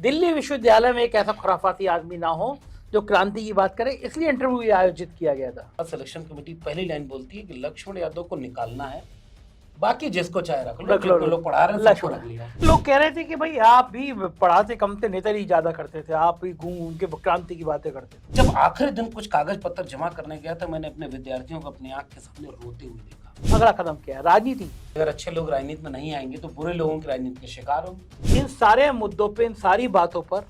दिल्ली विश्वविद्यालय में एक ऐसा खुराफाती आदमी ना हो जो क्रांति की बात करे, इसलिए इंटरव्यू ये आयोजित किया गया था। सिलेक्शन कमेटी पहली लाइन बोलती है कि लक्ष्मण यादव को निकालना है, बाकी जिसको चाहे रख लो, रख लो, जितने लोग पढ़ा रहे हैं सबको रख लिया। लोग कह रहे थे कि भाई आप भी पढ़ाते कम थे, नेताजी ज्यादा करते थे, आप भी घूम के क्रांति की बातें करते थे। जब आखिरी दिन कुछ कागज पत्र जमा करने गया तो मैंने अपने विद्यार्थियों को अपनी आंख के सामने रोते हुए देखा। अगला कदम क्या है? राजनीति। अगर अच्छे लोग राजनीति में नहीं आएंगे तो बुरे लोगों की राजनीति के शिकार होंगे। इन सारे मुद्दों पे, इन सारी बातों पर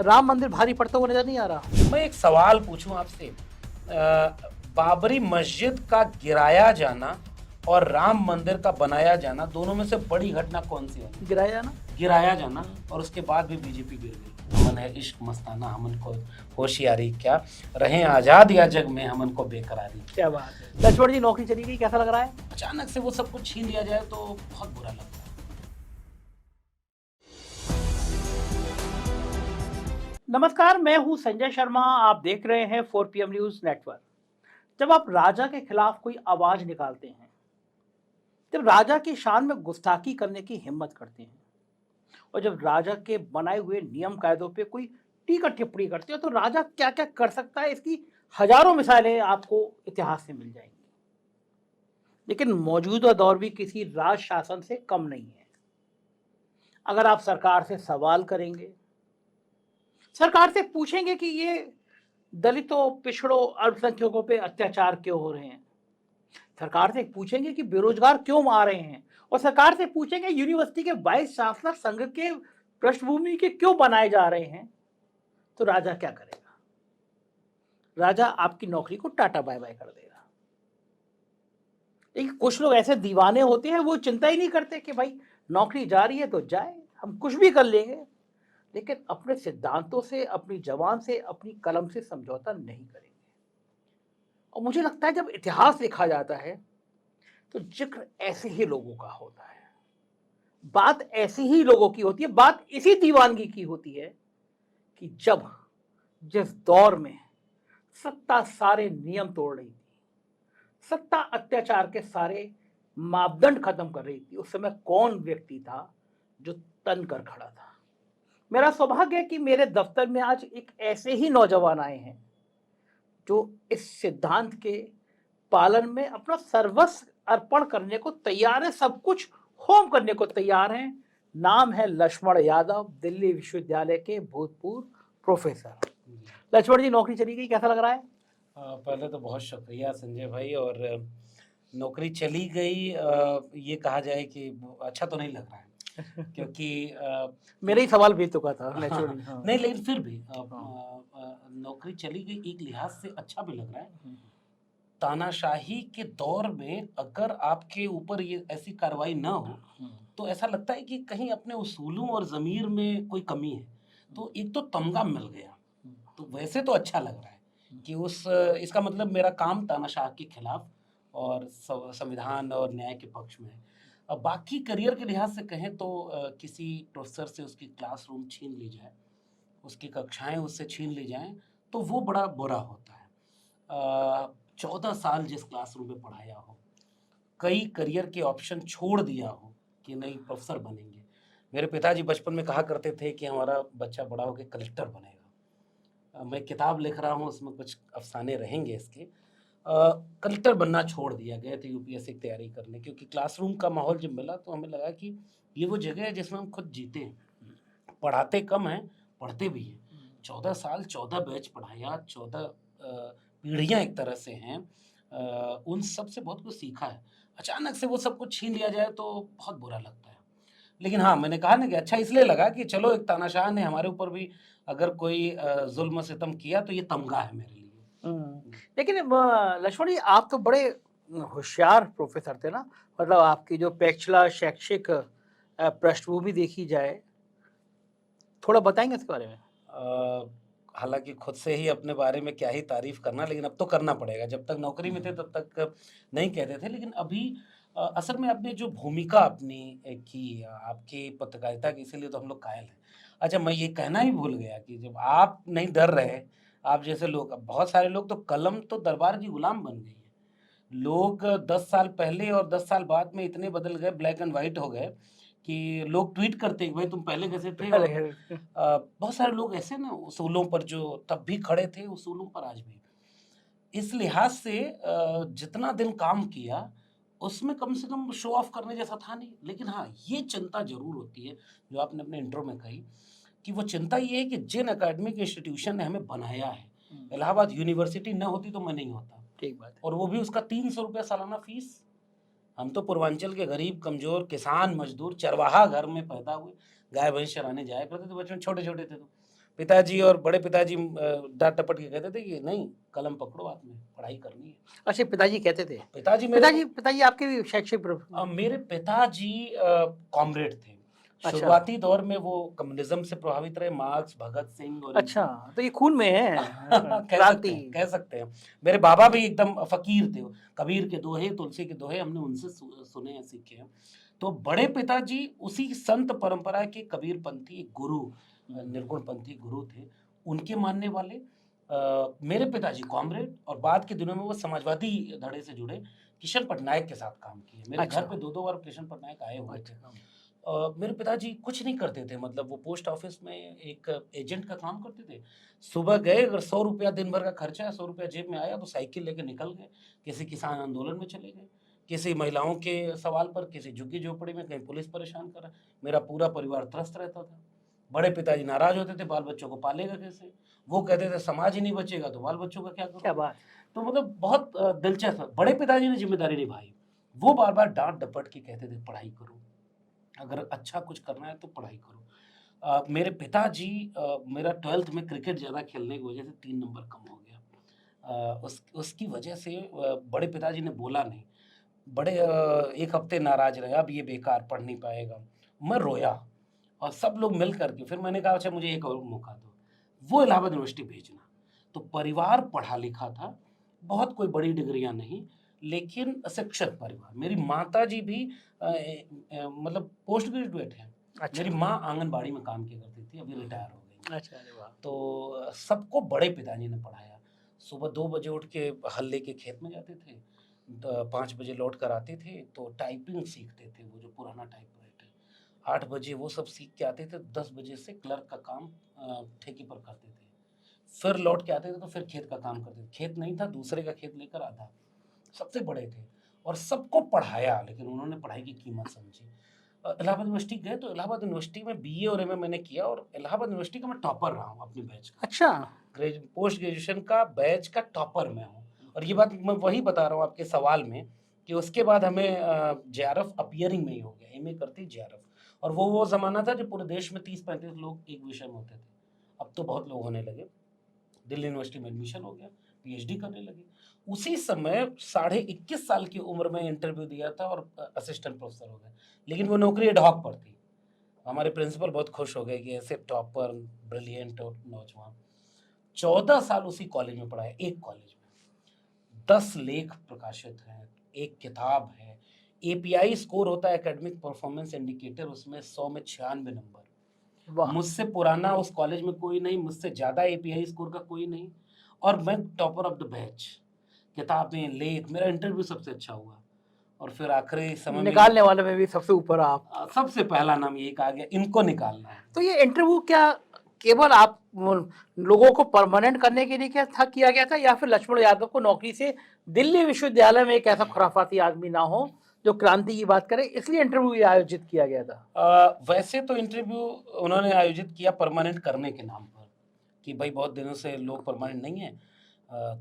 राम मंदिर भारी पड़ता हुआ नजर नहीं आ रहा। मैं एक सवाल पूछूं आपसे, बाबरी मस्जिद का गिराया जाना और राम मंदिर का बनाया जाना, दोनों में से बड़ी घटना कौन सी है? गिराया जाना और उसके बाद भी बीजेपी गिर गई। हमन है इश्क मस्ताना, हमन को होशियारी क्या, रहें आजाद या जग में हमन को बेकरारी। क्या बात है। लक्ष्मण जी, नौकरी चली गई, कैसा लग रहा है? अचानक से वो सब कुछ छीन लिया जाए तो बहुत बुरा लगता है। नमस्कार, मैं हूं संजय शर्मा, आप देख रहे हैं 4PM न्यूज नेटवर्क। जब आप राजा के खिलाफ कोई आवाज निकालते हैं, जब राजा की शान में गुस्ताखी करने की हिम्मत करते हैं, और जब राजा के बनाए हुए नियम कायदों पे कोई टीका टिप्पणी करते हो, तो राजा क्या क्या कर सकता है, इसकी हजारों मिसालें आपको इतिहास से मिल जाएंगी। लेकिन मौजूदा दौर भी किसी राज शासन से कम नहीं है। अगर आप सरकार से सवाल करेंगे, सरकार से पूछेंगे कि ये दलितों, पिछड़ों, अल्पसंख्यकों पे अत्याचार क्यों हो रहे हैं, सरकार से पूछेंगे कि बेरोजगार क्यों आ रहे हैं, और सरकार से पूछेंगे यूनिवर्सिटी के 22 शासक संघ के पृष्ठभूमि के क्यों बनाए जा रहे हैं, तो राजा क्या करेगा? राजा आपकी नौकरी को टाटा बाय बाय कर देगा। लेकिन कुछ लोग ऐसे दीवाने होते हैं, वो चिंता ही नहीं करते कि भाई नौकरी जा रही है तो जाए, हम कुछ भी कर लेंगे, लेकिन अपने सिद्धांतों से, अपनी जबान से, अपनी कलम से समझौता नहीं करेंगे। और मुझे लगता है जब इतिहास लिखा जाता है तो जिक्र ऐसे ही लोगों का होता है, बात ऐसी ही लोगों की होती है, बात इसी दीवानगी की होती है कि जब जिस दौर में सत्ता सारे नियम तोड़ रही थी, सत्ता अत्याचार के सारे मापदंड खत्म कर रही थी, उस समय कौन व्यक्ति था जो तन कर खड़ा था। मेरा सौभाग्य है कि मेरे दफ्तर में आज एक ऐसे ही नौजवान आए हैं जो इस सिद्धांत के पालन में अपना सर्वस्व अर्पण करने को तैयार है, सब कुछ होम करने को तैयार हैं। नाम है लक्ष्मण यादव, दिल्ली विश्वविद्यालय के भूतपूर्व प्रोफेसर। लक्ष्मण जी, नौकरी चली गई, कैसा लग रहा है? पहले तो बहुत शुक्रिया संजय भाई, और नौकरी चली गई ये कहा जाए कि अच्छा तो नहीं लग रहा है क्योंकि मेरा ही सवाल भेज चुका था नेचुरली। हाँ। नहीं, लेकिन फिर भी नौकरी चली गई एक लिहाज से अच्छा भी लग रहा है। तानाशाही के दौर में अगर आपके ऊपर ये ऐसी कार्रवाई ना हो तो ऐसा लगता है कि कहीं अपने उसूलों और ज़मीर में कोई कमी है। तो एक तो तमगा मिल गया, तो वैसे तो अच्छा लग रहा है कि इसका मतलब मेरा काम तानाशाह के खिलाफ और संविधान और न्याय के पक्ष में है। अब बाकी करियर के लिहाज से कहें तो किसी प्रोफेसर से उसकी क्लासरूम छीन ली जाए, उसकी कक्षाएं उससे छीन ली जाएं, तो वो बड़ा बुरा होता है। 14 साल जिस क्लासरूम में पढ़ाया हो, कई करियर के ऑप्शन छोड़ दिया हो कि नहीं प्रोफेसर बनेंगे। मेरे पिताजी बचपन में कहा करते थे कि हमारा बच्चा बड़ा होकर कलेक्टर बनेगा। मैं किताब लिख रहा हूँ, उसमें कुछ अफसाने रहेंगे इसके। कलेक्टर बनना छोड़ दिया, गए थे यूपीएससी की तैयारी करने, क्योंकि क्लासरूम का माहौल जब मिला तो हमें लगा कि ये वो जगह है जिसमें हम खुद जीते हैं। पढ़ाते कम हैं, पढ़ते भी हैं। 14 साल 14 बैच पढ़ाया, 14 पीढ़ियाँ एक तरह से हैं, उन सब से बहुत कुछ सीखा है। अचानक से वो सब कुछ छीन लिया जाए तो बहुत बुरा लगता है। लेकिन हाँ, मैंने कहा ना कि अच्छा इसलिए लगा कि चलो एक तानाशाह ने हमारे ऊपर भी अगर कोई जुल्म सितम किया तो ये तमगा है मेरे लिए। लेकिन लक्ष्मण जी, आप तो बड़े होशियार प्रोफेसर थे ना, मतलब आपकी जो पिछला शैक्षिक पृष्ठभूमि देखी जाए, थोड़ा बताएंगे इसके बारे में? हालांकि खुद से ही अपने बारे में क्या ही तारीफ करना, लेकिन अब तो करना पड़ेगा। जब तक नौकरी में थे तब तक नहीं कहते थे, लेकिन अभी असल में आपने जो भूमिका अपनी की आपकी पत्रकारिता की, इसीलिए तो हम लोग कायल हैं। अच्छा, मैं ये कहना ही भूल गया कि जब आप नहीं डर रहे, आप जैसे लोग, अब बहुत सारे लोग तो कलम तो दरबार की गुलाम बन गई है। लोग 10 साल पहले और 10 साल बाद में इतने बदल गए, ब्लैक एंड व्हाइट हो गए कि लोग ट्वीट करते हैं कि भाई तुम पहले कैसे थे, पहले और बहुत सारे लोग ऐसे ना उसूलों पर जो तब भी खड़े थे, उसूलों पर आज भी। इस लिहाज से जितना दिन काम किया, उसमें कम से कम शो ऑफ करने जैसा था नहीं। लेकिन हाँ, ये चिंता ज़रूर होती है, जो आपने अपने इंट्रो में कही, कि वो चिंता ये है कि जिन एकेडमिक इंस्टीट्यूशन ने हमें बनाया है, इलाहाबाद यूनिवर्सिटी न होती तो मैं नहीं होता, ठीक बात है। और वो भी उसका 300 रुपया सालाना फीस। हम तो पूर्वांचल के गरीब, कमज़ोर, किसान, मज़दूर, चरवाहा घर में पैदा हुए, गाय भैंस चराने जाया करते थे बचपन, छोटे-छोटे थे तो। पिताजी और बड़े पिताजी डाँट डपट के कहते थे कि नहीं, कलम पकड़ो हाथ में, पढ़ाई करनी है। अच्छा, पिताजी कहते थे। पिताजी मेरे को पिताजी आपके भी शैक्षिक मेरे पिताजी कॉमरेड थे। अच्छा। शुरुआती दौर में वो कम्युनिज़्म से प्रभावित रहे, मार्क्स, भगत सिंह और अच्छा, तो ये खून में है क्रांति। कह सकते हैं। मेरे बाबा भी एकदम फ़कीर थे। कबीर के दोहे, तुलसी के दोहे हमने उनसे सुने हैं, सीखे हैं। तो बड़े पिताजी उसी संत परंपरा के कबीरपंथी गुरु, निर्गुणपंथी गुरु थे। उनके मानने वाले मेरे पिताजी कॉमरेड, और बाद के दिनों में वो समाजवादी धड़े से जुड़े, किशन पटनायक के साथ काम किए। मेरे अच्छा। घर पे 2-2 बार किशन पटनायक आए हुए थे। अच्छा। मेरे पिताजी कुछ नहीं करते थे, मतलब वो पोस्ट ऑफिस में एक एजेंट का काम करते थे। सुबह गए, अगर 100 रुपया दिन भर का खर्चा है, 100 रुपया जेब में आया तो साइकिल लेके निकल गए, किसी किसान आंदोलन में चले गए, किसी महिलाओं के सवाल पर, किसी झुग्गी-झोपड़ी में, कहीं पुलिस परेशान कर रहा है। मेरा पूरा परिवार त्रस्त रहता था। बड़े पिताजी नाराज़ होते थे, बाल बच्चों को पालेगा कैसे? वो कहते थे समाज ही नहीं बचेगा तो बाल बच्चों का क्या क्या करोगे? बात। तो मतलब बहुत दिलचस्प। बड़े पिताजी ने ज़िम्मेदारी निभाई। वो बार-बार डाँट डपट के कहते थे पढ़ाई करो, अगर अच्छा कुछ करना है तो पढ़ाई करो। मेरे पिताजी मेरा 12th में क्रिकेट ज़्यादा खेलने की वजह से 3 नंबर कम हो गया। उसकी वजह से बड़े पिताजी ने बोला नहीं। बड़े 1 हफ्ते नाराज़ रहे, अब ये बेकार, पढ़ नहीं पाएगा। मैं रोया, और सब लोग मिल कर के फिर मैंने कहा अच्छा मुझे एक और मौका दो। वो इलाहाबाद यूनिवर्सिटी भेजना। तो परिवार पढ़ा-लिखा था, बहुत कोई बड़ी डिग्रियाँ नहीं, लेकिन शिक्षित परिवार। मेरी माताजी भी मतलब पोस्ट ग्रेजुएट हैं। अच्छा। मेरी माँ आंगनबाड़ी में काम किया करती थी, अभी रिटायर हो गई। अच्छा, अरे वाह। तो सबको बड़े पिताजी ने पढ़ाया। सुबह 2 बजे उठ के हल लेके खेत में जाते थे, 5 बजे लौट कर आते थे, तो टाइपिंग सीखते थे, वो जो पुराना टाइपराइटर। 8 बजे वो सब सीख के आते थे, 10 बजे से क्लर्क का काम ठेके पर करते थे। फिर लौट के आते थे तो फिर खेत का काम करते थे। खेत नहीं था, दूसरे का खेत लेकर आधा। सबसे बड़े थे, और सबको पढ़ाया, लेकिन उन्होंने पढ़ाई की कीमत समझी। इलाहाबाद यूनिवर्सिटी गए तो इलाहाबाद यूनिवर्सिटी में बीए और एमए मैंने किया, और इलाहाबाद यूनिवर्सिटी का मैं टॉपर रहा हूँ अपने बैच का। अच्छा। पोस्ट ग्रेजुएशन का बैच का टॉपर मैं हूँ। और ये बात मैं वही बता रहा हूँ आपके सवाल में, कि उसके बाद हमें जेआरएफ अपीयरिंग में ही हो गया, एमए करते ही जेआरएफ। और वो ज़माना था जब पूरे देश में 30-35 लोग एक विषय में होते थे। अब तो बहुत लोग होने लगे। दिल्ली यूनिवर्सिटी में एडमिशन हो गया, पीएचडी करने लगे। उसी समय 21.5 साल की उम्र में इंटरव्यू दिया था, और असिस्टेंट प्रोफेसर हो गए। लेकिन वो नौकरी एडहॉक पर थी। हमारे प्रिंसिपल बहुत खुश हो गए कि ऐसे टॉपर, ब्रिलियंट और नौजवान। 14 साल उसी कॉलेज में पढ़ाया, एक कॉलेज में। 10 लेख प्रकाशित हैं, एक किताब है। एपीआई स्कोर होता है, एकेडमिक परफॉर्मेंस इंडिकेटर, उसमें 100 में 96 नंबर। वाह। मुझसे पुराना उस कॉलेज में कोई नहीं, मुझसे ज़्यादा एपीआई स्कोर का कोई नहीं, और मैं टॉपर ऑफ द बैच। किताबें, लेख, मेरा इंटरव्यू सबसे अच्छा हुआ, और फिर आखिरी समय में निकालने वाले में भी सबसे ऊपर आप। सबसे पहला नाम यही कहा गया, इनको निकालना है। तो ये इंटरव्यू क्या केवल आप लोगों को परमानेंट करने के लिए क्या था, किया गया था, या फिर लक्ष्मण यादव को नौकरी से दिल्ली विश्वविद्यालय में एक ऐसा खुराफाती आदमी ना हो जो क्रांति की बात करे, इसलिए इंटरव्यू ये आयोजित किया गया था? वैसे तो इंटरव्यू उन्होंने आयोजित किया परमानेंट करने के नाम पर, कि भाई बहुत दिनों से लोग परमानेंट नहीं है,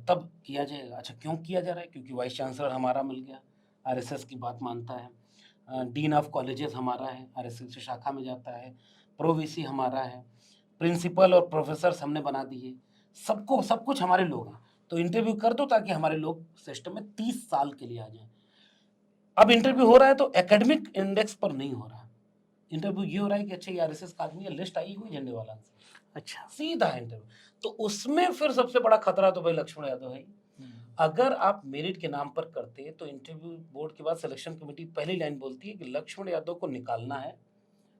तब किया जाएगा। अच्छा, क्यों किया जा रहा है? क्योंकि वाइस चांसलर हमारा मिल गया, आरएसएस की बात मानता है। डीन ऑफ कॉलेजेस हमारा है, आरएसएस की शाखा में जाता है। प्रो वीसी हमारा है। प्रिंसिपल और प्रोफेसर्स हमने बना दिए। सबको सब कुछ हमारे लोग हैं। तो इंटरव्यू कर दो ताकि हमारे लोग सिस्टम में 30 साल के लिए आ जाएं। अब इंटरव्यू हो रहा है तो एकेडमिक इंडेक्स पर नहीं हो रहा। इंटरव्यू ये हो रहा है कि अच्छा ये आरएसएस का आदमी है, लिस्ट आई हुई झंडे वाला से, अच्छा। सीधा इंटरव्यू। तो उसमें फिर सबसे बड़ा खतरा तो भाई लक्ष्मण यादव है। अगर आप मेरिट के नाम पर करते तो इंटरव्यू बोर्ड के बाद सिलेक्शन कमेटी पहली लाइन बोलती है कि लक्ष्मण यादव को निकालना है,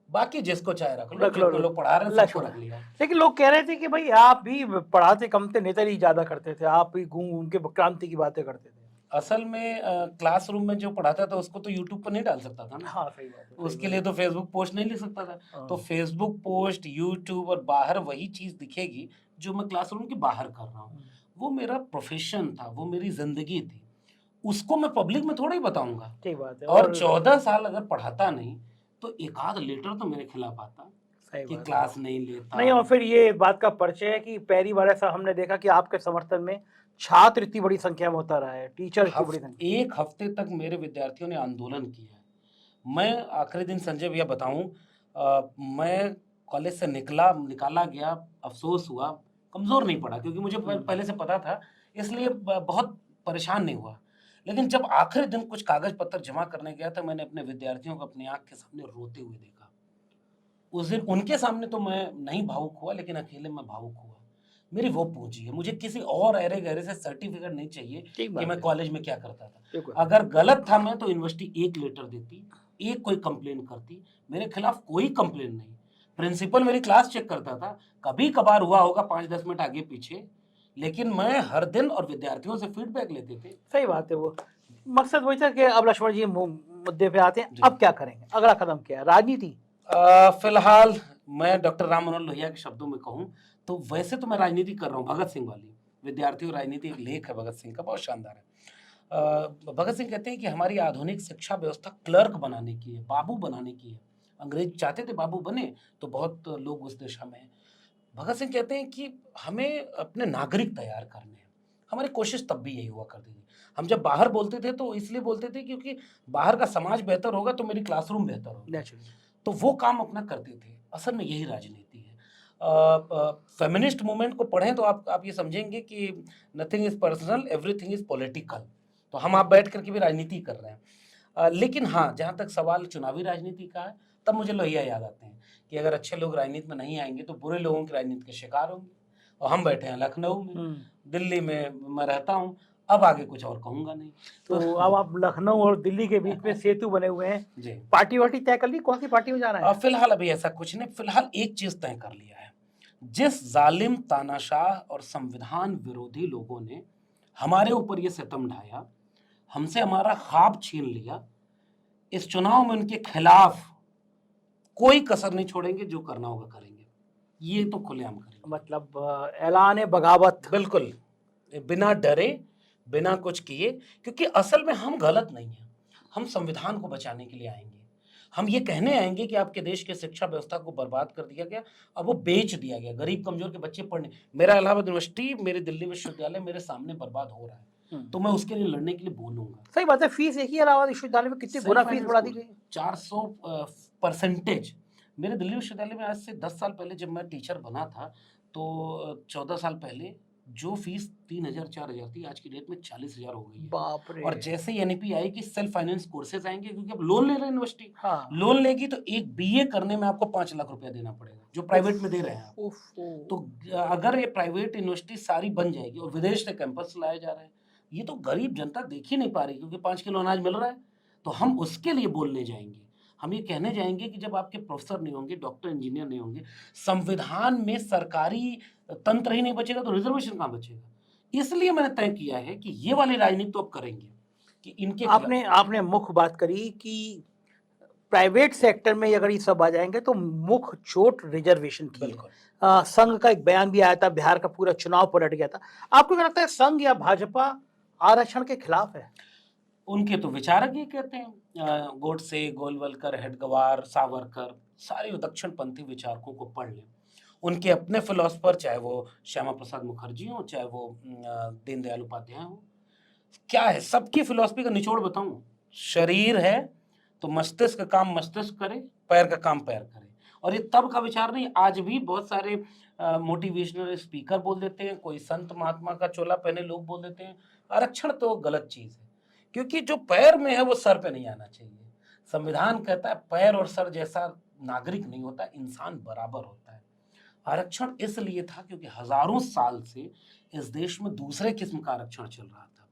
बाकी जिसको चाहे रख लो, जितने लोग पढ़ा रहे हैं सबको रख लिया। लेकिन लोग कह रहे थे कि भाई आप भी पढ़ाते कम थे, नेतरी ज्यादा करते थे, आप भी घूम घूम के क्रांति की बातें करते थे। असल में क्लासरूम में जो पढ़ाता था उसको तो यूट्यूब पर नहीं डाल सकता था ना, हाँ, सही बात है, सही उसके बात लिए है। तो फेसबुक पोस्ट नहीं लिख सकता था। तो हाँ। फेसबुक पोस्ट, यूट्यूब और बाहर वही चीज़ दिखेगी जो मैं क्लासरूम के बाहर कर रहा हूँ। हुँ, वो मेरा प्रोफ़ेशन था, वो मेरी ज़िंदगी थी। उसको मैं पब्लिक में थोड़ा ही बताऊँगा। ठीक बात है और और 14 साल अगर पढ़ाता नहीं, तो एकाध लेटर तो मेरे खिलाफ आता सही कि बात है। क्लास नहीं लेता। नहीं और फिर ये बात का परिचय है कि पहली बार ऐसा हमने देखा कि आपके समर्थन में छात्र इतनी बड़ी संख्या में होता रहा है, टीचर इतनी बड़ी संख्या। एक हफ्ते तक मेरे विद्यार्थियों ने आंदोलन किया है। मैं आखिरी दिन संजय भैया बताऊँ मैं कॉलेज से निकाला गया, अफ़सोस हुआ, कमज़ोर नहीं पड़ा क्योंकि मुझे हुँ, पहले से पता था, इसलिए बहुत परेशान नहीं हुआ। लेकिन जब आखिरी दिन कुछ कागज़-पत्तर जमा करने गया तो मैंने अपने विद्यार्थियों को अपनी आँख के सामने रोते हुए देखा। उस दिन उनके सामने तो मैं नहीं भावुक हुआ, लेकिन अकेले मैं भावुक हुआ। मेरी वो पूँजी है, मुझे किसी और अरे-गहरे से सर्टिफ़िकेट नहीं चाहिए ठीक कि बात मैं है। कॉलेज में क्या करता था। बिल्कुल। अगर गलत था मैं तो यूनिवर्सिटी 1 लेटर देती, एक कोई कंप्लेन करती, मेरे खिलाफ कोई कंप्लेन नहीं। प्रिंसिपल मेरी क्लास चेक करता था, कभी-कभार हुआ होगा 5-10 मिनट आगे-पीछे, लेकिन मैं हर दिन और विद्यार्थियों से फीडबैक लेते थे। सही बात है वो। मकसद वही था कि अब लक्ष्मण जी मुद्दे पे आते हैं, जी। अब क्या करेंगे? अगला कदम क्या है? राजनीति? फिलहाल मैं डॉक्टर राम मनोहर लोहिया के शब्दों में कहूँ, तो वैसे तो मैं राजनीति कर रहा हूँ भगत सिंह वाली। विद्यार्थी और राजनीति एक लेख है भगत सिंह का, बहुत शानदार है। भगत सिंह कहते हैं कि हमारी आधुनिक शिक्षा व्यवस्था क्लर्क बनाने की है, बाबू बनाने की है। अंग्रेज चाहते थे बाबू बने, तो बहुत लोग उस दिशा में हैं। भगत सिंह कहते हैं कि हमें अपने नागरिक तैयार करने हैं। हमारी कोशिश तब भी यही हुआ करती थी। हम जब बाहर बोलते थे तो इसलिए बोलते थे क्योंकि बाहर का समाज बेहतर होगा तो मेरी क्लासरूम बेहतर होगी। नेचुरली। तो वो काम अपना करते थे। असल में यही राजनीति है। फेमिनिस्ट मूवमेंट को पढ़ें तो आप ये समझेंगे कि nothing is personal, everything is political. तो हम आप बैठ कर के भी राजनीति कर रहे हैं। लेकिन हाँ, जहाँ तक सवाल चुनावी राजनीति का है, तब मुझे लोहिया याद आते हैं कि अगर अच्छे लोग राजनीति में नहीं आएँगे तो बुरे लोगों की राजनीति के शिकार होंगे। और हम बैठे हैं लखनऊ में, हुँ। दिल्ली में मैं रहता हूँ, अब आगे कुछ और कहूँगा नहीं। तो अब आप लखनऊ और दिल्ली के बीच में सेतु बने हुए हैं। जी। पार्टी-वार्टी तय कर ली? कौन-सी पार्टी में जाना है? फिलहाल अभी ऐसा कुछ नहीं, फिलहाल एक चीज़ तय कर लिया है। जिस ज़ालिम, तानाशाह और संविधान विरोधी लोगों ने हमारे ऊपर ये सितम ढाया, हमसे हमारा ख़्वाब छीन लिया, इस चुनाव में उनके खिलाफ कोई कसर नहीं छोड़ेंगे, जो करना होगा करेंगे। ये तो खुलेआम करेंगे। मतलब ऐलान-ए-बगावत। बिल्कुल, बिना डरे, बिना कुछ किए क्योंकि असल में हम गलत नहीं हैं। हम संविधान को बचाने के लिए आएँगे। हम ये कहने आएँगे कि आपके देश की शिक्षा व्यवस्था को बर्बाद कर दिया गया, अब वो बेच दिया गया। गरीब कमज़ोर के बच्चे पढ़ने मेरा इलाहाबाद यूनिवर्सिटी, मेरे दिल्ली विश्वविद्यालय मेरे सामने बर्बाद हो रहा है। हुँ। तो मैं उसके लिए लड़ने के लिए बोलूँगा। सही बात है, फीस एक ही इलाहाबाद विश्वविद्यालय में कितनी सेल्फ गुना फीस फाइनेंस बढ़ा दी कोर्स गई है। 400 परसेंटेज। मेरे दिल्ली विश्वविद्यालय में आज से 10 साल पहले जब मैं टीचर बना था, तो 14 साल पहले जो फीस 3000 4000 थी, आज की डेट में 40,000 हो गई है। बाप और रे! जैसे ही एनईपी आई कि सेल्फ फाइनेंस कोर्सेज़ आएँगे क्योंकि अब लोन ले रहे हैं यूनिवर्सिटी। हाँ। लोन लेगी तो एक बीए करने में आपको 5 लाख रुपया देना पड़ेगा, जो प्राइवेट में दे रहे हैं आप। ओफ़ो! तो अगर ये प्राइवेट यूनिवर्सिटी सारी बन जाएगी और विदेश से कैंपस लाए जा रहे हैं, ये तो गरीब जनता देख ही नहीं पा रही क्योंकि 5 किलो अनाज मिल रहा है। तो हम उसके लिए बोलने जाएँगे। हम ये कहने जाएँगे कि जब आपके प्रोफ़ेसर नहीं होंगे, डॉक्टर, इंजीनियर नहीं होंगे, संविधान में सरकारी तंत्र ही नहीं बचेगा तो रिज़र्वेशन कहाँ बचेगा? इसलिए मैंने तय किया है कि ये वाली राजनीति तो अब करेंगे, कि इनके खिला आपने आपने मुख्य बात करी कि प्राइवेट सेक्टर में अगर ये सब आ जाएँगे तो मुख्य चोट रिज़र्वेशन की है। बिल्कुल। संघ का एक बयान भी आया था, बिहार का पूरा चुनाव पलट गया था। आपको क्या लगता है संघ या भाजपा आरक्षण के खिलाफ है? उनके तो विचारक ये कहते हैं गोडसे, गोलवलकर, हेडगेवार, सावरकर, सारे दक्षिणपंथी विचारकों को पढ़ लें। उनके अपने फिलॉसफर चाहे वो श्यामा प्रसाद मुखर्जी हों, चाहे वो दीनदयाल उपाध्याय हों। क्या है सबकी फिलॉसफी का निचोड़ बताऊँ? शरीर है तो मस्तिष्क का काम मस्तिष्क करे, पैर का काम पैर करे। और ये तब का विचार नहीं, आज भी बहुत सारे मोटिवेशनल स्पीकर बोल देते हैं, कोई संत महात्मा का चोला पहने लोग बोल देते हैं, आरक्षण तो गलत चीज़ है। क्योंकि जो पैर में है वो सर पे नहीं आना चाहिए। संविधान कहता है पैर और सर जैसा नागरिक नहीं होता, इंसान बराबर होता है। आरक्षण इसलिए था क्योंकि हज़ारों साल से इस देश में दूसरे किस्म का आरक्षण चल रहा था।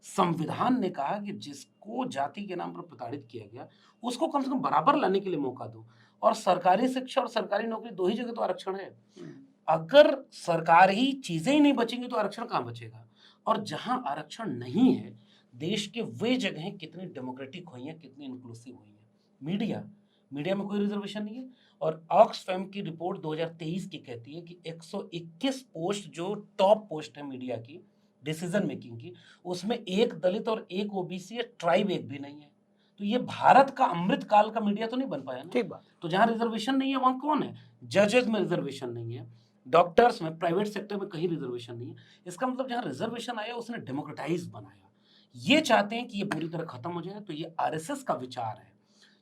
संविधान ने कहा कि जिसको जाति के नाम पर प्रताड़ित किया गया, उसको कम से कम बराबर लाने के लिए मौका दो। और सरकारी शिक्षा और सरकारी नौकरी 2 ही जगह तो आरक्षण है। अगर सरकारी चीज़ें ही नहीं बचेंगी तो आरक्षण कहाँ बचेगा? और जहाँ आरक्षण नहीं है, देश के वे जगहें कितनी डेमोक्रेटिक हुई हैं, कितनी इंक्लूसिव हुई हैं। मीडिया मीडिया में कोई रिजर्वेशन नहीं है। और ऑक्सफैम की रिपोर्ट 2023 की कहती है कि 121 पोस्ट जो टॉप पोस्ट है मीडिया की डिसीजन मेकिंग की, उसमें एक दलित और एक ओबीसी या ट्राइब एक भी नहीं है। तो ये भारत का अमृत काल का मीडिया तो नहीं बन पाया ना। ठीक बात। तो जहां रिजर्वेशन नहीं है वहां कौन है? जजेस में रिजर्वेशन नहीं है, डॉक्टर्स में, प्राइवेट सेक्टर में कहीं रिजर्वेशन नहीं है। इसका मतलब जहां रिजर्वेशन आया उसने डेमोक्रेटाइज बनाया। ये चाहते हैं कि ये पूरी तरह खत्म हो जाए। तो ये आरएसएस का विचार है,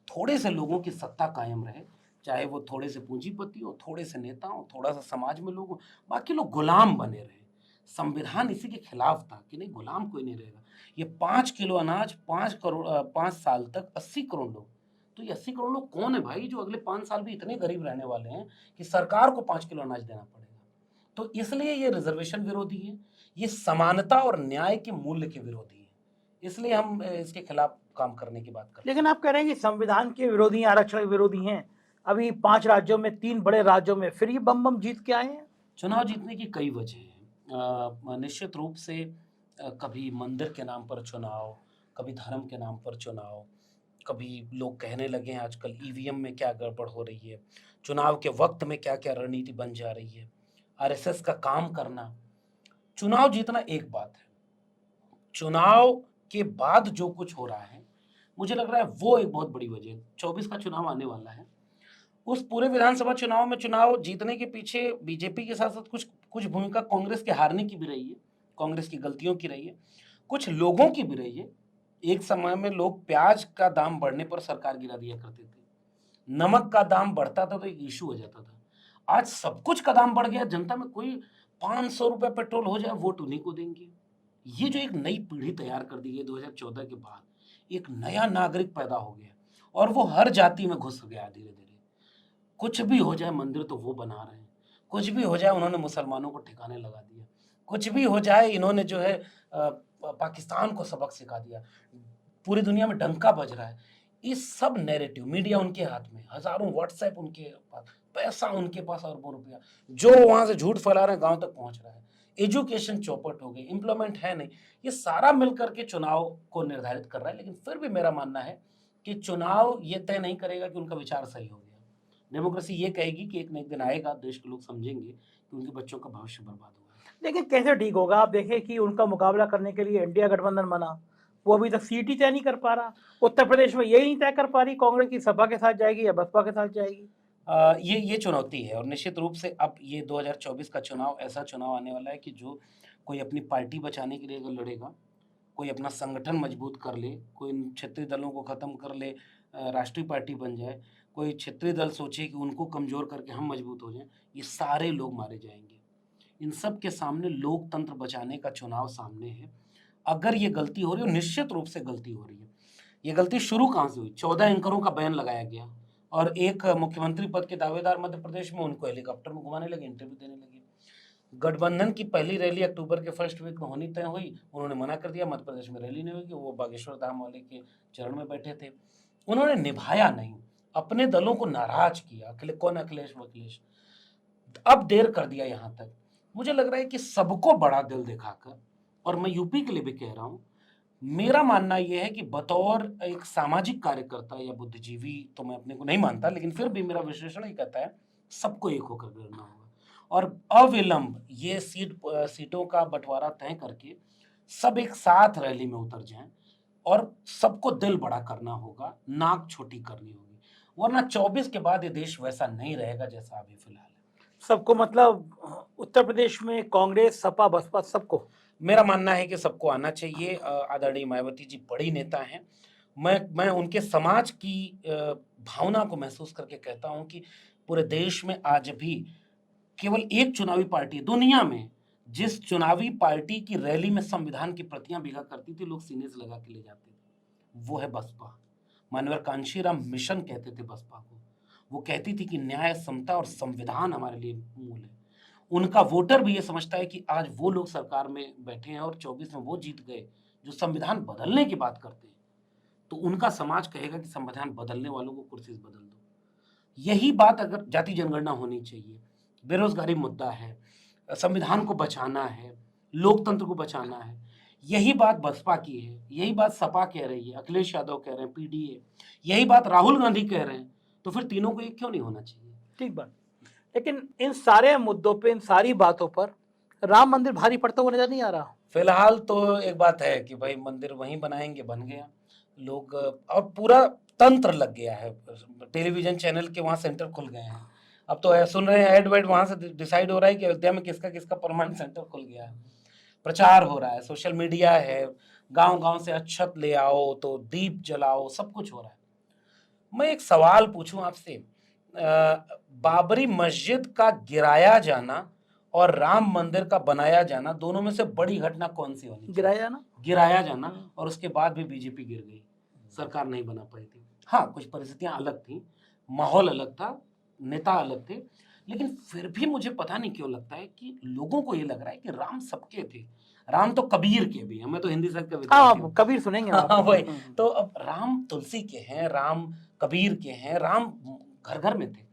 थोड़े से लोगों की सत्ता कायम रहे, चाहे वो थोड़े से पूंजीपति हो, थोड़े से नेता हो, थोड़ा सा समाज में लोग हो, बाकी लोग गुलाम बने रहे। संविधान इसी के खिलाफ था कि नहीं, गुलाम कोई नहीं रहेगा। ये 5 किलो अनाज 5 साल तक 80 करोड़ लोग, तो ये 80 करोड़ लोग कौन है भाई जो अगले 5 साल भी इतने गरीब रहने वाले हैं कि सरकार को 5 किलो अनाज देना पड़ेगा। तो इसलिए ये रिजर्वेशन विरोधी है, ये समानता और न्याय के मूल्य के विरोधी है। इसलिए हम इसके खिलाफ काम करने की बात करते हैं। लेकिन आप कह रहे हैं कि संविधान के विरोधी हैं, आरक्षण के विरोधी हैं। अभी 5 राज्यों में, 3 बड़े राज्यों में फिर ये बम बम जीत के आए हैं। चुनाव जीतने की कई वजह हैं। निश्चित रूप से कभी मंदिर के नाम पर चुनाव, कभी धर्म के नाम पर चुनाव, कभी लोग कहने लगे हैं आजकल ईवीएम में क्या गड़बड़ हो रही है, चुनाव के वक्त में क्या क्या रणनीति बन जा रही है, आरएसएस का काम करना। चुनाव जीतना एक बात है, चुनाव के बाद जो कुछ हो रहा है मुझे लग रहा है वो एक बहुत बड़ी वजह है। 24 का चुनाव आने वाला है, उस पूरे विधानसभा चुनाव में चुनाव जीतने के पीछे बीजेपी के साथ साथ कुछ भूमिका कांग्रेस के हारने की भी रही है, कांग्रेस की गलतियों की रही है, कुछ लोगों की भी रही है। एक समय में लोग प्याज का दाम बढ़ने पर सरकार गिरा दिया करते थे, नमक का दाम बढ़ता था तो एक इशू हो जाता था। आज सब कुछ का दाम बढ़ गया, जनता में कोई 500 रुपए पेट्रोल हो जाए वोट उन्हीं को देंगे। ये जो एक नई पीढ़ी तैयार कर दी गई 2014 के बाद, एक नया नागरिक पैदा हो गया और वो हर जाति में घुस गया धीरे धीरे। कुछ भी हो जाए मंदिर तो वो बना रहे हैं, कुछ भी हो जाए उन्होंने मुसलमानों को ठिकाने लगा दिया, कुछ भी हो जाए इन्होंने जो है पाकिस्तान को सबक सिखा दिया, पूरी दुनिया में डंका बज रहा है। इस सब नैरेटिव, मीडिया उनके हाथ में, हजारों व्हाट्सएप उनके पास, पैसा उनके पास, अरबों रुपया, जो वहां से झूठ फैला रहे हैं गांव तक पहुंच रहा है। एजुकेशन चौपट हो गई, इंप्लीमेंट है नहीं। ये सारा मिलकर के चुनाव को निर्धारित कर रहा है। लेकिन फिर भी मेरा मानना है कि चुनाव ये तय नहीं करेगा कि उनका विचार सही हो गया। डेमोक्रेसी ये कहेगी कि एक न एक दिन आएगा, देश के लोग समझेंगे कि उनके बच्चों का भविष्य बर्बाद हुआ है। लेकिन कैसे ठीक होगा? आप देखें कि उनका मुकाबला करने के लिए इंडिया गठबंधन बना, वो अभी तक सीट ही तय नहीं कर पा रहा। उत्तर प्रदेश में यही नहीं तय कर पा रही कांग्रेस की सपा के साथ जाएगी या बसपा के साथ जाएगी। ये चुनौती है और निश्चित रूप से अब ये 2024 का चुनाव ऐसा चुनाव आने वाला है कि जो कोई अपनी पार्टी बचाने के लिए अगर लड़ेगा, कोई अपना संगठन मजबूत कर ले, कोई इन क्षेत्रीय दलों को खत्म कर ले, राष्ट्रीय पार्टी बन जाए, कोई क्षेत्रीय दल सोचे कि उनको कमजोर करके हम मजबूत हो जाएं, ये सारे लोग मारे जाएंगे। इन सब के सामने लोकतंत्र बचाने का चुनाव सामने है। अगर ये गलती हो रही है, निश्चित रूप से गलती हो रही है। ये गलती शुरू कहाँ से हुई? 14 एंकरों का बैन लगाया गया और एक मुख्यमंत्री पद के दावेदार मध्य प्रदेश में, उनको हेलीकॉप्टर में घुमाने लगे, इंटरव्यू देने लगे। गठबंधन की पहली रैली अक्टूबर के फर्स्ट वीक में होनी तय हुई, उन्होंने मना कर दिया, मध्य प्रदेश में रैली नहीं होगी। वो बागेश्वर धाम वाले के चरण में बैठे थे, उन्होंने निभाया नहीं, अपने दलों को नाराज किया। अखिलेश वखिलेश, अब देर कर दिया। यहाँ तक मुझे लग रहा है कि सबको बड़ा दिल दिखाकर, और मैं यूपी के लिए भी कह रहा हूँ, मेरा मानना यह है कि बतौर एक सामाजिक कार्यकर्ता या बुद्धिजीवी तो मैं अपने को नहीं मानता, लेकिन फिर भी मेरा विश्लेषण ही कहता है सबको एक होकर लड़ना होगा और अविलंब ये सीटों का बंटवारा तय करके सब एक साथ रैली में उतर जाएं और सबको दिल बड़ा करना होगा, नाक छोटी करनी होगी, वरना 24 के बाद ये देश वैसा नहीं रहेगा जैसा अभी फिलहाल है। सबको मतलब उत्तर प्रदेश में कांग्रेस, सपा, बसपा, सबको? मेरा मानना है कि सबको आना चाहिए। आदरणीय मायावती जी बड़ी नेता हैं। मैं उनके समाज की भावना को महसूस करके कहता हूं कि पूरे देश में आज भी केवल एक चुनावी पार्टी, दुनिया में जिस चुनावी पार्टी की रैली में संविधान की प्रतियां बिका करती थी, लोग सीने से लगा के ले जाते थे, वो है बसपा। माननीय कांशीराम मिशन कहते थे बसपा को। वो कहती थी कि न्याय, समता और संविधान हमारे लिए मूल है। उनका वोटर भी ये समझता है कि आज वो लोग सरकार में बैठे हैं और 24 में वो जीत गए जो संविधान बदलने की बात करते हैं, तो उनका समाज कहेगा कि संविधान बदलने वालों को कुर्सी से बदल दो। यही बात अगर जाति जनगणना होनी चाहिए, बेरोजगारी मुद्दा है, संविधान को बचाना है, लोकतंत्र को बचाना है, यही बात बसपा की है, यही बात सपा कह रही है, अखिलेश यादव कह रहे हैं, पीडीए, यही बात राहुल गांधी कह रहे हैं, तो फिर तीनों को एक क्यों नहीं होना चाहिए? ठीक बात। लेकिन इन सारे मुद्दों पे, इन सारी बातों पर राम मंदिर भारी पड़ता हुआ नजर नहीं आ रहा। फिलहाल तो एक बात है कि भाई मंदिर वहीं बनाएंगे, बन गया, लोग और पूरा तंत्र लग गया है, टेलीविजन चैनल के वहाँ सेंटर खुल गए हैं। अब तो सुन रहे हैं ऐड वेड वहाँ से डिसाइड हो रहा है कि अयोध्या में किसका किसका परमानेंट सेंटर खुल गया है, प्रचार हो रहा है, सोशल मीडिया है, गांव गांव से अक्षत ले आओ तो दीप जलाओ, सब कुछ हो रहा है। मैं एक सवाल पूछूं आपसे, बाबरी मस्जिद का गिराया जाना और राम मंदिर का बनाया जाना, दोनों में से बड़ी घटना कौन सी होनी चाहिए? गिराया ना, गिराया जाना, और उसके बाद भी बीजेपी गिर गई, सरकार नहीं बना पाई थी। हाँ, कुछ परिस्थितियां अलग थी, माहौल अलग था, नेता अलग थे, लेकिन फिर भी मुझे पता नहीं क्यों लगता है कि लोगों को ये लग रहा है कि राम सबके थे, राम तो कबीर के भी हैं। मैं तो हिंदी साहित्य का विद्यार्थी हूँ। हाँ कबीर सुनेंगे हाँ, आप। वही तो, अब राम तुलसी के हैं, राम कबीर के हैं, राम घर घर में थे।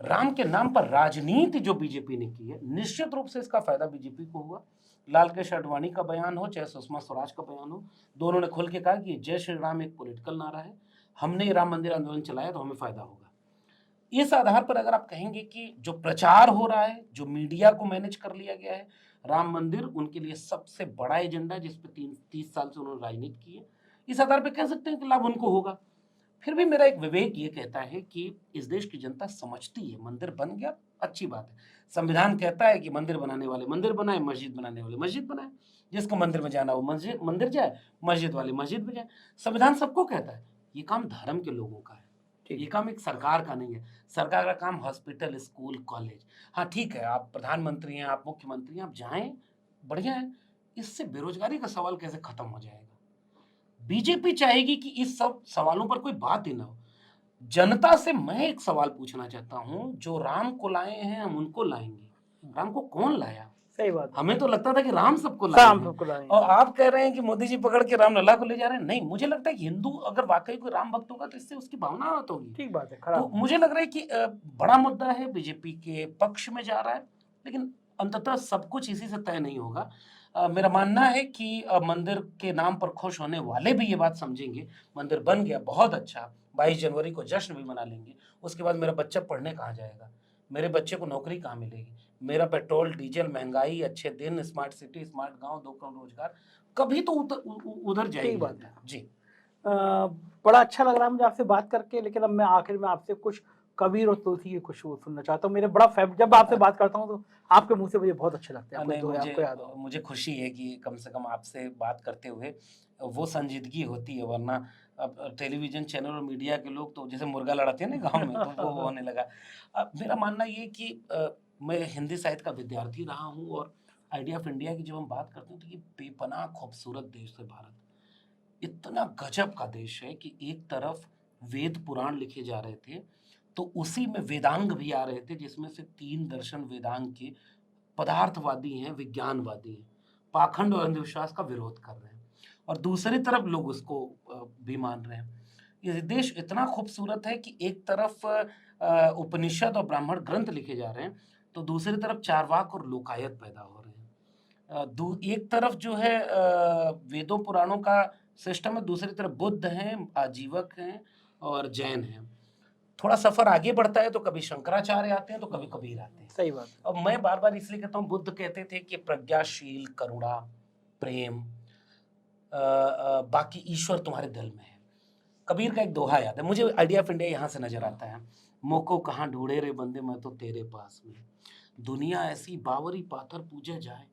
राम के नाम पर राजनीति जो बीजेपी ने की है, निश्चित रूप से इसका फायदा बीजेपी को हुआ। लाल कृष्ण आडवाणी का बयान हो चाहे सुषमा स्वराज का बयान हो, दोनों ने खुल के कहा कि जय श्री राम एक पॉलिटिकल नारा है, हमने राम मंदिर आंदोलन चलाया तो हमें फायदा होगा। इस आधार पर अगर आप कहेंगे कि जो प्रचार हो रहा है, जो मीडिया को मैनेज कर लिया गया है, राम मंदिर उनके लिए सबसे बड़ा एजेंडा है, जिसपे 30 साल से उन्होंने राजनीति की है, इस आधार पर कह सकते हैं कि लाभ उनको होगा। फिर भी मेरा एक विवेक ये कहता है कि इस देश की जनता समझती है मंदिर बन गया अच्छी बात है, संविधान कहता है कि मंदिर बनाने वाले मंदिर बनाए, मस्जिद बनाने वाले मस्जिद बनाए, जिसको मंदिर में जाना वो मस्जिद मंदिर जाए, मस्जिद वाले मस्जिद में जाए, संविधान सबको कहता है। ये काम धर्म के लोगों का है, ये काम एक सरकार का नहीं है। सरकार का काम हॉस्पिटल, स्कूल, कॉलेज, हाँ ठीक है, आप प्रधानमंत्री हैं, आप मुख्यमंत्री हैं, आप जाएं, बढ़िया है, इससे बेरोजगारी का सवाल कैसे खत्म हो जाएगा? बीजेपी चाहेगी कि इस सब सवालों पर कोई बात ही ना हो। जनता से मैं एक सवाल पूछना चाहता हूं, जो राम को लाए हैं हम उनको लाएंगे, राम को कौन लाया? सही बात है। हमें तो लगता था कि राम सबको लाए शाम हैं, सबको लाएंगे। और आप कह रहे हैं कि मोदी जी पकड़ के रामलला को ले जा रहे हैं। नहीं, मुझे लगता है कि हिंदू अगर वाकई कोई राम भक्त होगा तो इससे उसकी भावना आहत होगी। ठीक बात है, तो खराब मुझे लग रहा है कि बड़ा मुद्दा है, बीजेपी के पक्ष में जा रहा है, लेकिन अंततः सब कुछ इसी से तय नहीं होगा। मेरा मानना है कि मंदिर के नाम पर खुश होने वाले भी ये बात समझेंगे, मंदिर बन गया बहुत अच्छा, 22 जनवरी को जश्न भी मना लेंगे, उसके बाद मेरा बच्चा पढ़ने कहाँ जाएगा, मेरे बच्चे को नौकरी कहाँ मिलेगी, मेरा पेट्रोल डीजल महंगाई, अच्छे दिन, स्मार्ट सिटी, स्मार्ट गांव, 2 करोड़ रोजगार, कभी तो उधर जाएगी। ठीक बात है। जी, बड़ा अच्छा लग रहा है मुझे आपसे बात करके, लेकिन अब मैं आखिर में आपसे कुछ कबीर और तुलसी की कुछ वो सुनना चाहता हूँ। मेरे बड़ा जब आपसे बात करता हूँ तो आपके मुंह से मुझे बहुत अच्छे लगते हैं, नहीं, आपको याद हो। मुझे खुशी है कि कम से कम आपसे बात करते हुए वो संजीदगी होती है, वरना अब टेलीविजन चैनल और मीडिया के लोग तो जैसे मुर्गा लड़ाते हैं ना गांव में, तो वो होने लगा। मेरा मानना ये कि मैं हिंदी साहित्य का विद्यार्थी रहा हूँ, और आइडिया ऑफ इंडिया की जब हम बात करते हैं तो ये बेपनाह खूबसूरत देश है भारत, इतना गजब का देश है कि एक तरफ वेद पुराण लिखे जा रहे थे, तो उसी में वेदांग भी आ रहे थे, जिसमें से 3 दर्शन वेदांग के पदार्थवादी हैं, विज्ञानवादी हैं, पाखंड और अंधविश्वास का विरोध कर रहे हैं, और दूसरी तरफ लोग उसको भी मान रहे हैं। ये देश इतना खूबसूरत है कि एक तरफ उपनिषद और ब्राह्मण ग्रंथ लिखे जा रहे हैं, तो दूसरी तरफ चारवाक और लोकायत पैदा हो रहे हैं। एक तरफ जो है वेदों पुराणों का सिस्टम है, दूसरी तरफ बुद्ध हैं, आजीवक हैं और जैन हैं। थोड़ा सफर आगे बढ़ता है तो कभी शंकराचार्य आते हैं, तो कभी कबीर आते हैं। सही बात है। अब मैं बार बार इसलिए कहता हूँ, बुद्ध कहते थे कि प्रज्ञाशील, करुणा, प्रेम, बाकी ईश्वर तुम्हारे दिल में है। कबीर का एक दोहा याद है मुझे, आइडिया ऑफ इंडिया यहाँ से नजर आता है, मोको कहाँ ढूंढे रे बंदे, मैं तो तेरे पास में, दुनिया ऐसी बावरी पाथर पूजे जाए।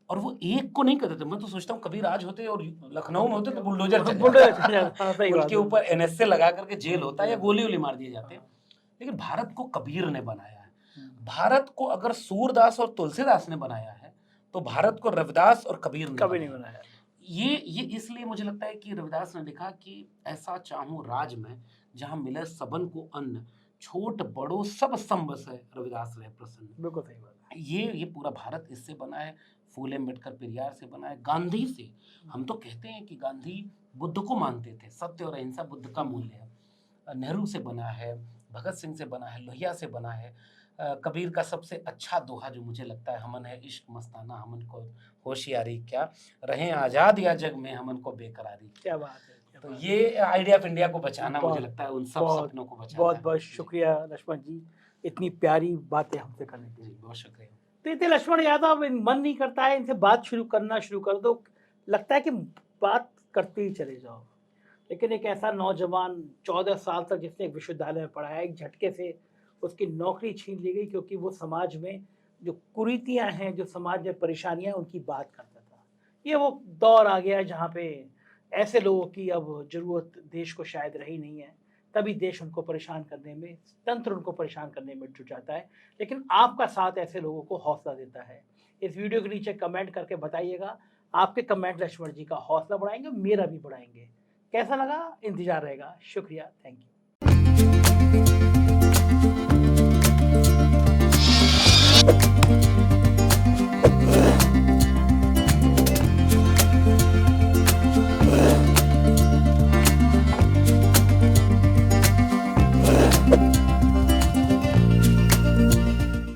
और वो एक को नहीं कहते थे, मैं तो सोचता हूँ कबीर आज होते और लखनऊ में होते तो बुलडोजर चल जाता, उनके ऊपर एनएसए लगा करके जेल होता है या गोली वोली मार दिए जाते हैं। लेकिन भारत को कबीर ने बनाया है, भारत को अगर सूरदास और तुलसीदास ने बनाया है, तो भारत को रविदास और कबीर ने कभी नहीं बनाया। ये इसलिए मुझे लगता है कि रविदास ने लिखा कि ऐसा चाहूं राज में जहां मिले सबन को अन्न, छोट बड़ो सब संबस है, रविदास रहे प्रसन्न। बिल्कुल सही बात है। ये पूरा भारत इससे बना है, फूले अम्बेडकर पेरियार से बना है, गांधी से। हम तो कहते हैं कि गांधी बुद्ध को मानते थे, सत्य और अहिंसा बुद्ध का मूल्य है। नेहरू से बना है, भगत सिंह से बना है, लोहिया से बना है, कबीर का सबसे अच्छा दोहा जो मुझे लगता है, हमन है इश्क मस्ताना, हमन को होशियारी क्या, रहें आज़ाद या जग में हमन को बेकरारी। क्या बात है, क्या तो बात है। ये आइडिया ऑफ इंडिया को बचाना मुझे बहुत, लगता है उन सब बहुत, सपनों को बचाता बहुत है। बहुत जी, शुक्रिया लक्ष्मण जी, इतनी प्यारी बातें हमसे करने के जी, लिए। बहुत शुक्रिया। तो इतने लक्ष्मण यादव मन नहीं करता है इनसे बात शुरू कर दो, लगता है कि बात करते ही चले जाओ। लेकिन एक ऐसा नौजवान 14 साल तक जिसने एक विश्वविद्यालय में पढ़ा है, एक झटके से उसकी नौकरी छीन ली गई क्योंकि वो समाज में जो कुरीतियाँ हैं, जो समाज में परेशानियाँ हैं, उनकी बात करता था। ये वो दौर आ गया है जहाँ पे ऐसे लोगों की अब ज़रूरत देश को शायद रही नहीं है। तभी देश उनको परेशान करने में, तंत्र उनको परेशान करने में जुट जाता है। लेकिन आपका साथ ऐसे लोगों को हौसला देता है। इस वीडियो के नीचे कमेंट करके बताइएगा, आपके कमेंट लक्ष्मण जी का हौसला बढ़ाएँगे, मेरा भी बढ़ाएँगे। कैसा लगा? इंतज़ार रहेगा। शुक्रिया, थैंक यू।